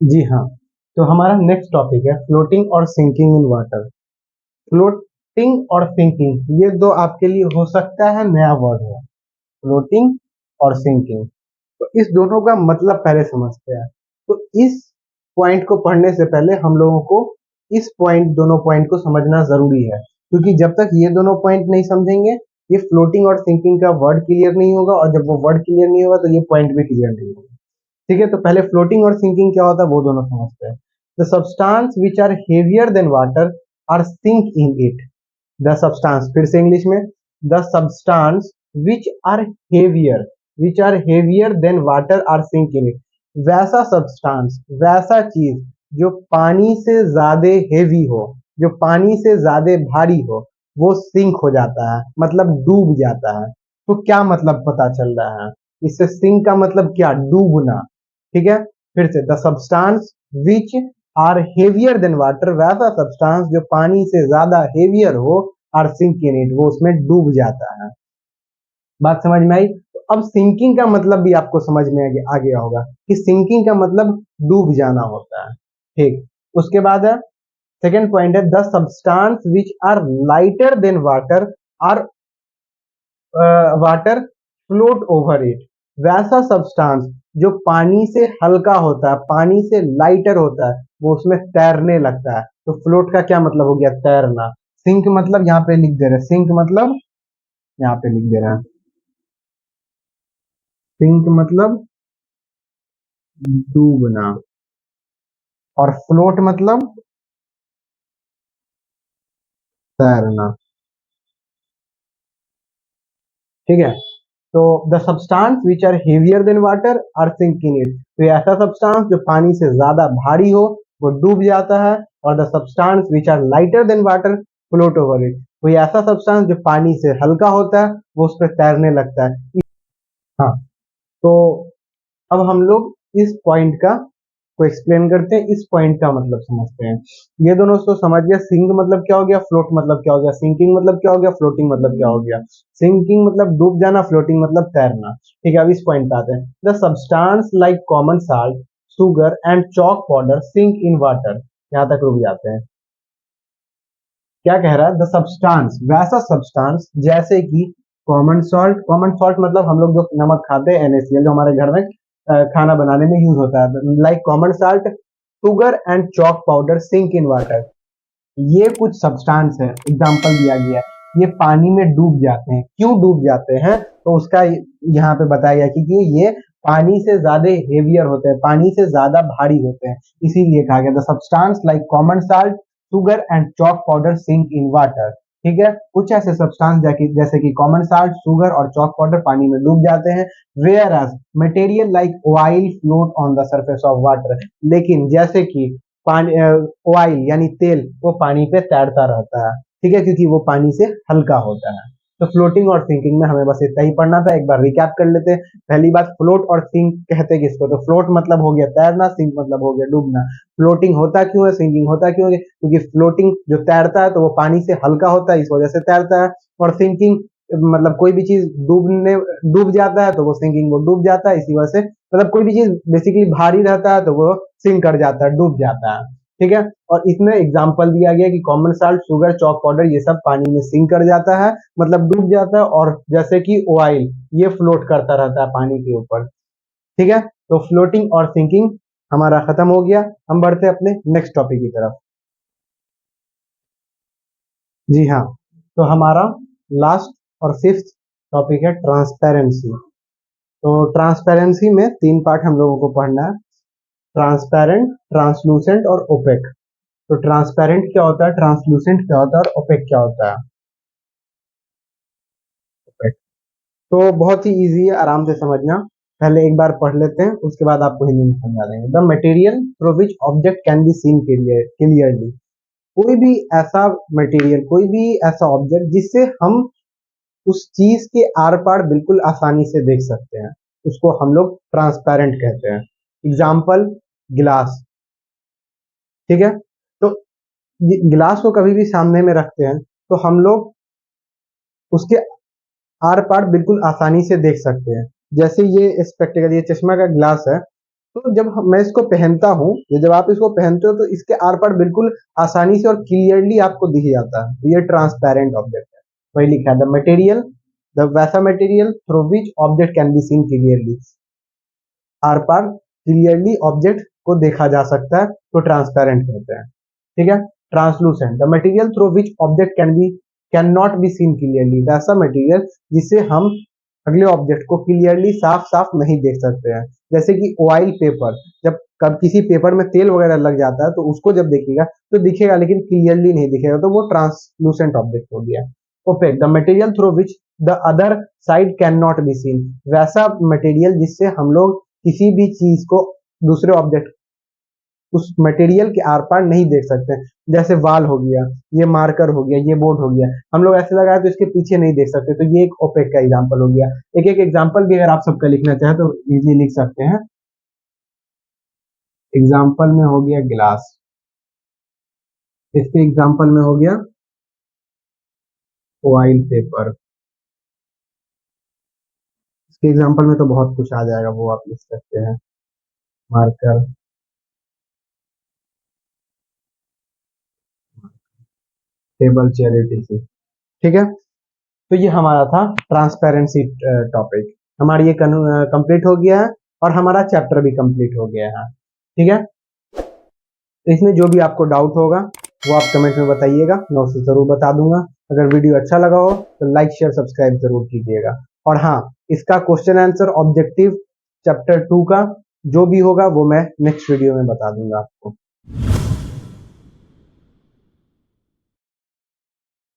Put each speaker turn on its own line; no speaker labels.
जी हाँ, तो हमारा नेक्स्ट टॉपिक है फ्लोटिंग और सिंकिंग इन वाटर। फ्लोटिंग और सिंकिंग ये दो आपके लिए हो सकता है नया वर्ड है, फ्लोटिंग और सिंकिंग। तो इस दोनों का मतलब पहले समझते हैं। तो इस पॉइंट को पढ़ने से पहले हम लोगों को इस पॉइंट दोनों पॉइंट को समझना जरूरी है, क्योंकि जब तक ये दोनों पॉइंट नहीं समझेंगे ये फ्लोटिंग और सिंकिंग का वर्ड क्लियर नहीं होगा, और जब वो वर्ड क्लियर नहीं होगा तो ये पॉइंट भी क्लियर नहीं होगा। ठीक है, तो पहले फ्लोटिंग और सिंकिंग क्या होता है वो दोनों समझते हैं। The substance which are heavier than water are sink in it. The substance, फिर से इंग्लिश में, the substance which are heavier, which are heavier than water are sink in it. वैसा सब्सटेंस, वैसा चीज जो पानी से ज्यादा हेवी हो, जो पानी से ज्यादा भारी हो, वो सिंक हो जाता है, मतलब डूब जाता है। तो क्या मतलब पता चल रहा है इससे? सिंक का मतलब क्या? डूबना। ठीक है, फिर से, the substance which are heavier than water, वैसा सब्सटेंस जो पानी से ज्यादा हेवियर हो, आर सिंक इन इट, वो उसमें डूब जाता है। बात समझ में आई? तो अब सिंकिंग का मतलब भी आपको समझ में आ गया होगा कि सिंकिंग का मतलब डूब जाना होता है। ठीक, उसके बाद है सेकेंड पॉइंट है, the substance which are lighter than water are water float over it. वैसा सब्सटेंस जो पानी से हल्का होता है, पानी से लाइटर होता है, वो उसमें तैरने लगता है। तो फ्लोट का क्या मतलब हो गया? तैरना। सिंक मतलब यहाँ पे लिख दे रहे हैं, सिंक मतलब यहाँ पे लिख दे रहे हैं, सिंक मतलब डूबना, और फ्लोट मतलब तैरना। ठीक है, तो the substance which are heavier than water are sink in it. तो ये ऐसा सब्सटेंस जो पानी से ज्यादा भारी हो वो डूब जाता है, और the substance which are lighter than water float over it. तो ये ऐसा सब्सटेंस जो पानी से हल्का होता है वो उस पर तैरने लगता है। हाँ, तो अब हम लोग इस पॉइंट का को एक्सप्लेन करते हैं, इस पॉइंट का मतलब समझते हैं। ये दोनों तो समझ गया, सिंक मतलब क्या हो गया, फ्लोट मतलब क्या हो गया, सिंकिंग मतलब क्या हो गया, फ्लोटिंग मतलब क्या हो गया। सिंकिंग मतलब डूब जाना, फ्लोटिंग मतलब तैरना। ठीक है, अब इस पॉइंट पे आते हैं। The substance like common salt, sugar and chalk powder sink in water. यहाँ तक रुक जाते हैं। क्या कह रहा है? द सब्सटेंस, वैसा सब्सटेंस जैसे कि कॉमन सॉल्ट, कॉमन सॉल्ट मतलब हम लोग जो नमक खाते हैं, NaCl, जो हमारे घर में खाना बनाने में यूज होता है, like common salt, sugar and chalk powder sink in water. ये कुछ सब्सटेंस है, एग्जांपल दिया गया है, ये पानी में डूब जाते हैं। क्यों डूब जाते हैं? तो उसका यहाँ पे बताया गया कि क्यों ये पानी से ज्यादा हेवियर होते हैं, पानी से ज्यादा भारी होते हैं, इसीलिए कहा गया the substance like common salt, sugar and chalk powder sink in water. ठीक है, कुछ ऐसे सब्सटेंस जैसे कि कॉमन साल्ट, शुगर और चॉक पाउडर पानी में डूब जाते हैं। Whereas material like oil float on the surface of water. लेकिन जैसे कि पानी, ऑयल यानी तेल, वो पानी पे तैरता रहता है। ठीक है, क्योंकि वो पानी से हल्का होता है। तो फ्लोटिंग और सिंकिंग में हमें बस इतना ही पढ़ना था। एक बार रिकैप कर लेते हैं। पहली बात, फ्लोट और सिंक कहते किसको? तो फ्लोट मतलब हो गया तैरना, सिंक मतलब हो गया डूबना। फ्लोटिंग होता क्यों है, सिंकिंग होता क्यों है? क्योंकि फ्लोटिंग जो तैरता है तो वो पानी से हल्का होता है, इस वजह से तैरता है। और सिंकिंग मतलब कोई भी चीज डूब जाता है तो वो सिंकिंग, वो डूब जाता है इसी वजह से। मतलब कोई भी चीज बेसिकली भारी रहता है तो वो सिंक कर जाता है, डूब जाता है। ठीक है, और इसमें एग्जाम्पल दिया गया कि common salt, sugar, chalk powder ये सब पानी में सिंक कर जाता है, मतलब डूब जाता है। और जैसे कि ऑयल, ये फ्लोट करता रहता है पानी के ऊपर। ठीक है, तो फ्लोटिंग और सिंकिंग हमारा खत्म हो गया। हम बढ़ते हैं अपने नेक्स्ट टॉपिक की तरफ। जी हाँ, तो हमारा लास्ट और फिफ्थ टॉपिक है ट्रांसपेरेंसी। तो ट्रांसपेरेंसी में तीन पार्ट हम लोगों को पढ़ना है, ट्रांसपेरेंट, ट्रांसलूसेंट और ओपेक। तो ट्रांसपेरेंट क्या होता है, ट्रांसलूसेंट क्या होता है, और ओपेक क्या होता है? ओपेक तो बहुत ही इजी है, आराम से समझना। पहले एक बार पढ़ लेते हैं, उसके बाद आपको हिंदी में समझा देंगे। The material through which object can be seen clearly. कोई भी ऐसा मटेरियल, कोई भी ऐसा ऑब्जेक्ट जिससे हम उस चीज के आर पार बिल्कुल आसानी से देख सकते हैं, उसको हम लोग ट्रांसपेरेंट कहते हैं। एग्जाम्पल, गिलास। ठीक है, तो गिलास को कभी भी सामने में रखते हैं तो हम लोग उसके आर पार बिल्कुल आसानी से देख सकते हैं। जैसे ये स्पेक्टेकल, ये चश्मा का ग्लास है, तो जब मैं इसको पहनता हूँ, जब आप इसको पहनते हो तो इसके आर पार बिल्कुल आसानी से और क्लियरली आपको दिख जाता है। तो ये ट्रांसपेरेंट ऑब्जेक्ट है। वही लिखा है द मटेरियल, द वैसा material through which object can be seen clearly, आर पार क्लियरली ऑब्जेक्ट को देखा जा सकता है, तो ट्रांसपेरेंट कहते हैं। ठीक है। Translucent, the material through which object can not be seen clearly, वैसा मटेरियल जिससे हम अगले ऑब्जेक्ट को क्लियरली साफ साफ नहीं देख सकते हैं। जैसे कि ऑयल पेपर, जब कब किसी पेपर में तेल वगैरह लग जाता है तो उसको जब देखिएगा तो दिखेगा लेकिन क्लियरली नहीं दिखेगा, तो वो ट्रांसलूसेंट ऑब्जेक्ट हो गया। Opaque, the material through which the other side can not be seen, वैसा मटेरियल जिससे हम लोग किसी भी चीज को, दूसरे ऑब्जेक्ट, उस मटेरियल के आर पार नहीं देख सकते। जैसे वाल हो गया, ये मार्कर हो गया, ये बोर्ड हो गया, हम लोग ऐसे लगाए तो इसके पीछे नहीं देख सकते, तो ये एक ओपेक का एग्जांपल हो गया। एक एक एग्जांपल भी अगर आप सबका लिखना चाहें तो इजीली लिख सकते हैं। एग्जांपल में हो गया गिलास, इसके एग्जांपल में हो गया ऑयल पेपर, इसके एग्जांपल में तो बहुत कुछ आ जाएगा, वो आप लिख सकते हैं। Marker, table, chair, etc। ठीक है। तो ये हमारा था ट्रांसपेरेंसी टॉपिक। हमारी ये कंप्लीट हो गया है और हमारा चैप्टर भी कंप्लीट हो गया है। ठीक है। तो इसमें जो भी आपको डाउट होगा वो आप कमेंट में बताइएगा, मैं उसे जरूर बता दूंगा। अगर वीडियो अच्छा लगा हो तो लाइक शेयर सब्सक्राइब जरूर कीजिएगा। और हाँ, इसका क्वेश्चन आंसर ऑब्जेक्टिव चैप्टर 2 का जो भी होगा वो मैं नेक्स्ट वीडियो में बता दूंगा आपको।